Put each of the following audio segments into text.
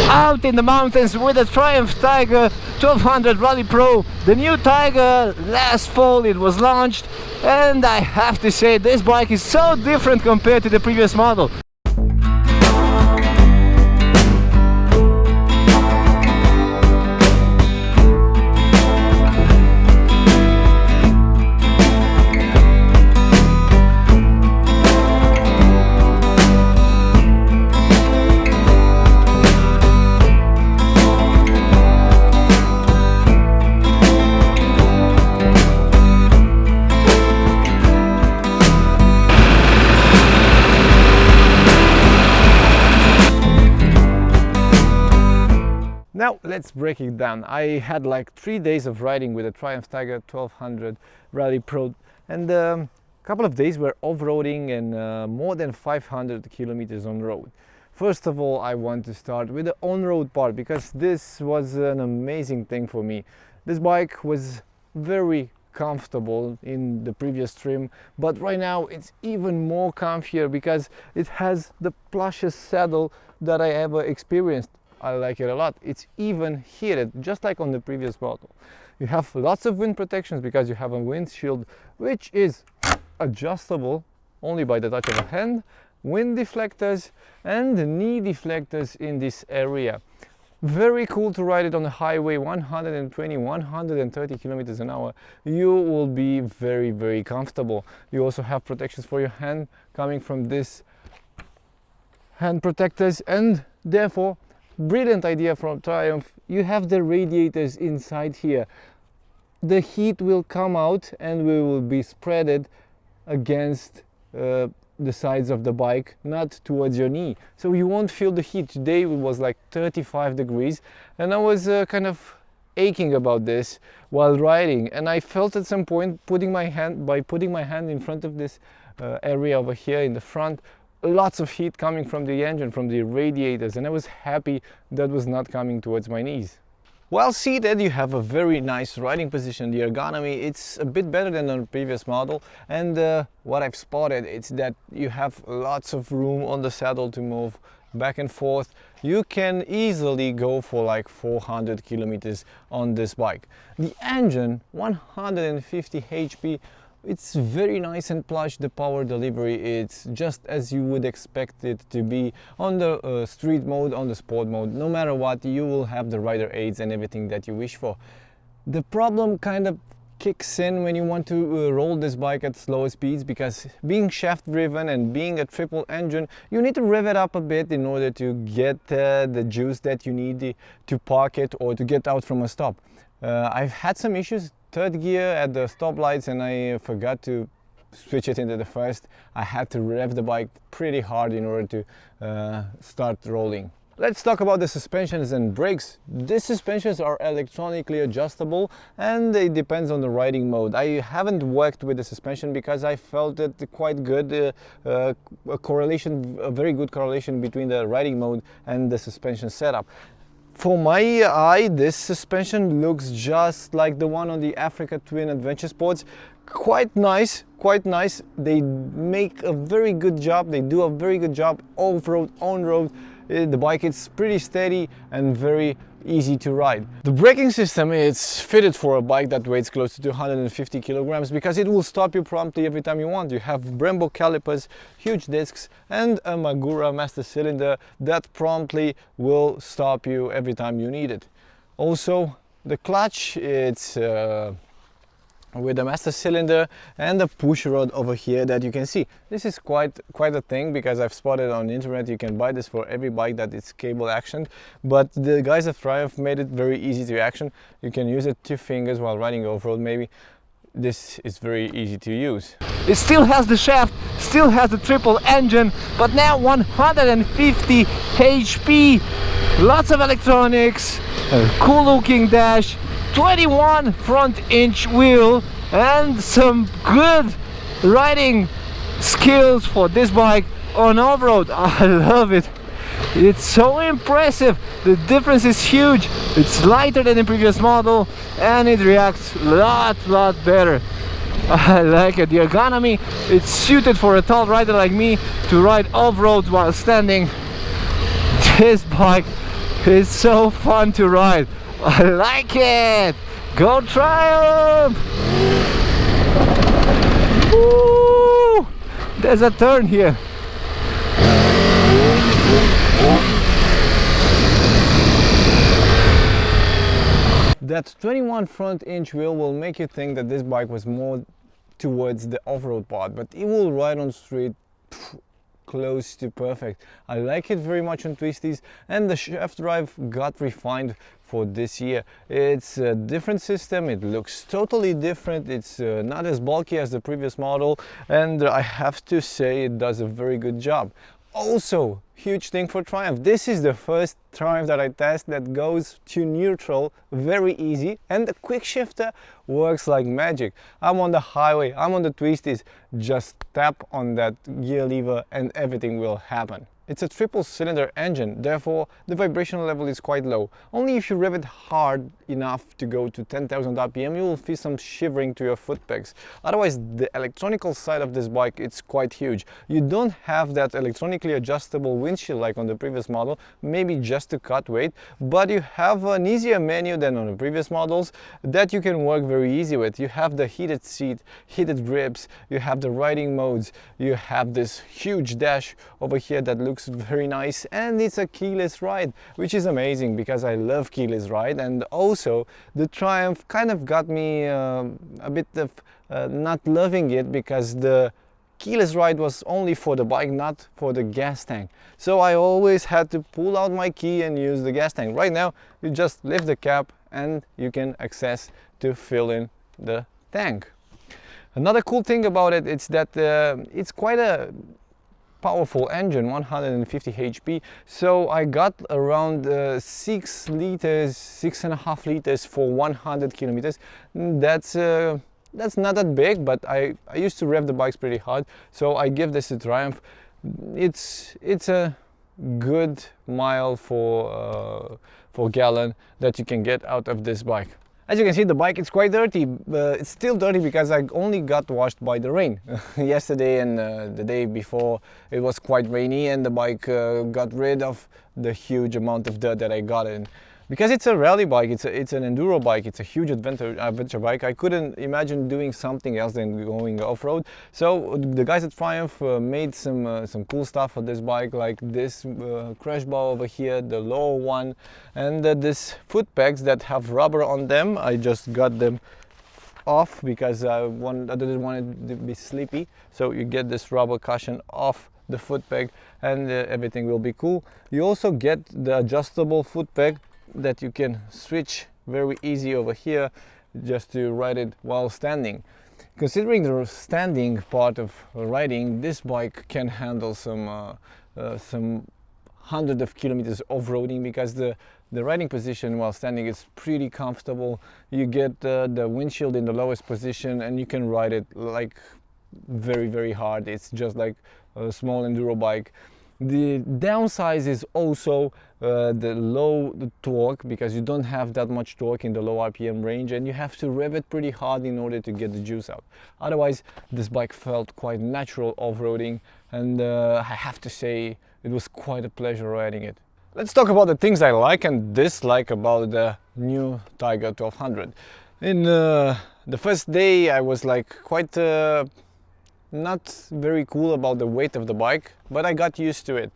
out in the mountains with a Triumph Tiger 1200 Rally Pro. The new Tiger, last fall it was launched, and I have to say this bike is so different compared to the previous model. Now let's break it down. I had like 3 days of riding with a Triumph Tiger 1200 Rally Pro, and a couple of days were off-roading and more than 500 kilometers on road. First of all, I want to start with the on-road part, because this was an amazing thing for me. This bike was very comfortable in the previous trim, but right now it's even more comfier because it has the plushest saddle that I ever experienced. I like it a lot. It's even heated, just like on the previous model. You have lots of wind protections because you have a windshield which is adjustable only by the touch of a hand, wind deflectors and knee deflectors in this area. Very cool to ride it on the highway, 120-130 kilometers an hour. You will be very comfortable. You also have protections for your hand coming from this hand protectors, and therefore brilliant idea from Triumph. You have the radiators inside here. The heat will come out and we will be spreaded against the sides of the bike, not towards your knee, so you won't feel the heat. Today it was like 35 degrees and I was kind of aching about this while riding, and I felt at some point putting my hand in front of this area over here in the front, lots of heat coming from the engine, from the radiators, and I was happy that was not coming towards my knees. While seated, you have a very nice riding position. The ergonomy, it's a bit better than the previous model, and what I've spotted is that you have lots of room on the saddle to move back and forth. You can easily go for like 400 kilometers on this bike. The engine, 150 HP, it's very nice and plush. The power delivery, it's just as you would expect it to be on the street mode, on the sport mode. No matter what, you will have the rider aids and everything that you wish for. The problem kind of kicks in when you want to roll this bike at slower speeds, because being shaft driven and being a triple engine, you need to rev it up a bit in order to get the juice that you need to park it or to get out from a stop. I've had some issues, third gear at the stoplights, and I forgot to switch it into the first. I had to rev the bike pretty hard in order to start rolling. Let's talk about the suspensions and brakes. These suspensions are electronically adjustable and it depends on the riding mode. I haven't worked with the suspension because I felt it quite good, a very good correlation between the riding mode and the suspension setup. For my eye, this suspension looks just like the one on the Africa Twin Adventure Sports. Quite nice, quite nice. They make a very good job. They do a very good job off-road, on-road. The bike is pretty steady and very easy to ride. The braking system is fitted for a bike that weighs close to 250 kilograms because it will stop you promptly every time you want. You have Brembo calipers, huge discs, and a Magura master cylinder that promptly will stop you every time you need it. Also, the clutch, it's with a master cylinder and a push rod over here that you can see. This is quite a thing because I've spotted on the internet you can buy this for every bike that is cable actioned, but the guys at Triumph made it very easy to action. You can use it 2 fingers while riding off-road maybe. This is very easy to use. It still has the shaft, still has the triple engine, but now 150 HP, lots of electronics, a cool looking dash, 21 front inch wheel, and some good riding skills for this bike on off-road. I love it. It's so impressive. The difference is huge. It's lighter than the previous model and it reacts a lot better. I like it. The ergonomy, it's suited for a tall rider like me to ride off-road while standing. This bike It's so fun to ride. I like it. Go Triumph! Woo! There's a turn here. That 21 front inch wheel will make you think that this bike was more towards the off-road part, but it will ride on street close to perfect. I like it very much on twisties, and the shaft drive got refined for this year. It's a different system, it looks totally different, it's not as bulky as the previous model, and I have to say it does a very good job. Also, huge thing for Triumph, this is the first Triumph that I test that goes to neutral very easy, and the quick shifter works like magic. I'm on the highway, I'm on the twisties, just tap on that gear lever and everything will happen. It's a triple cylinder engine, therefore the vibration level is quite low. Only if you rev it hard enough to go to 10,000 RPM you will feel some shivering to your foot pegs. Otherwise, the electronical side of this bike, it's quite huge. You don't have that electronically adjustable windshield like on the previous model, maybe just to cut weight, but you have an easier menu than on the previous models that you can work very easy with. You have the heated seat, heated grips, you have the riding modes, you have this huge dash over here that looks very nice, and it's a keyless ride, which is amazing because I love keyless ride. And also the Triumph kind of got me a bit of not loving it because the keyless ride was only for the bike, not for the gas tank. So I always had to pull out my key and use the gas tank. Right now you just lift the cap and you can access to fill in the tank. Another cool thing about it is that it's quite a powerful engine, 150 HP, so I got around 6 liters, 6.5 liters for 100 kilometers. That's not that big, but I used to rev the bikes pretty hard, so I give this a Triumph. It's a good mile for gallon that you can get out of this bike. As you can see, the bike is quite dirty. It's still dirty because I only got washed by the rain. Yesterday and the day before it was quite rainy, and the bike got rid of the huge amount of dirt that I got in. Because it's a rally bike, it's an enduro bike, it's a huge adventure bike. I couldn't imagine doing something else than going off-road. So the guys at Triumph made some cool stuff for this bike, like this crash bar over here, the lower one, and this foot pegs that have rubber on them. I just got them off because I didn't want it to be slippery. So you get this rubber cushion off the foot peg and everything will be cool. You also get the adjustable foot peg that you can switch very easy over here just to ride it while standing. Considering the standing part of riding, this bike can handle some hundred of kilometers off-roading because the riding position while standing is pretty comfortable. You get the windshield in the lowest position and you can ride it like very hard. It's just like a small enduro bike. The downside is also the low torque, because you don't have that much torque in the low RPM range and you have to rev it pretty hard in order to get the juice out. Otherwise, this bike felt quite natural off-roading, and I have to say it was quite a pleasure riding it. Let's talk about the things I like and dislike about the new Tiger 1200. In the first day I was like quite not very cool about the weight of the bike, but I got used to it.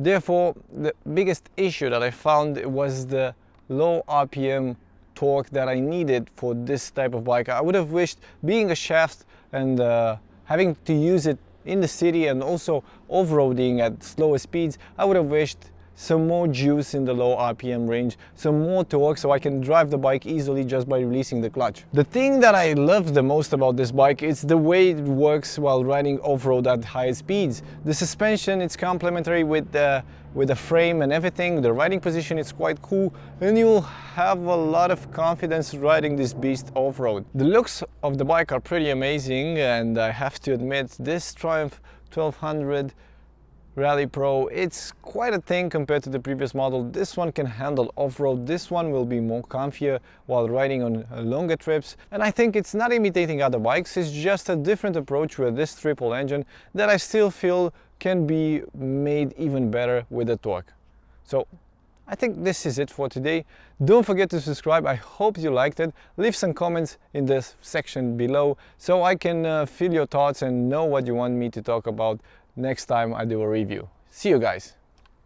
Therefore, the biggest issue that I found was the low RPM torque that I needed for this type of bike. I would have wished, being a shaft and having to use it in the city and also off-roading at slower speeds, I would have wished some more juice in the low RPM range, some more torque so I can drive the bike easily just by releasing the clutch. The thing that I love the most about this bike is the way it works while riding off-road at high speeds. The suspension, it's complementary with the frame and everything. The riding position is quite cool and you'll have a lot of confidence riding this beast off-road. The looks of the bike are pretty amazing, and I have to admit this Triumph 1200 Rally Pro, it's quite a thing compared to the previous model. This one can handle off-road, this one will be more comfier while riding on longer trips, and I think it's not imitating other bikes, it's just a different approach with this triple engine that I still feel can be made even better with the torque. So I think this is it for today. Don't forget to subscribe. I hope you liked it. Leave some comments in the section below so I can feel your thoughts and know what you want me to talk about next time I do a review. See you guys.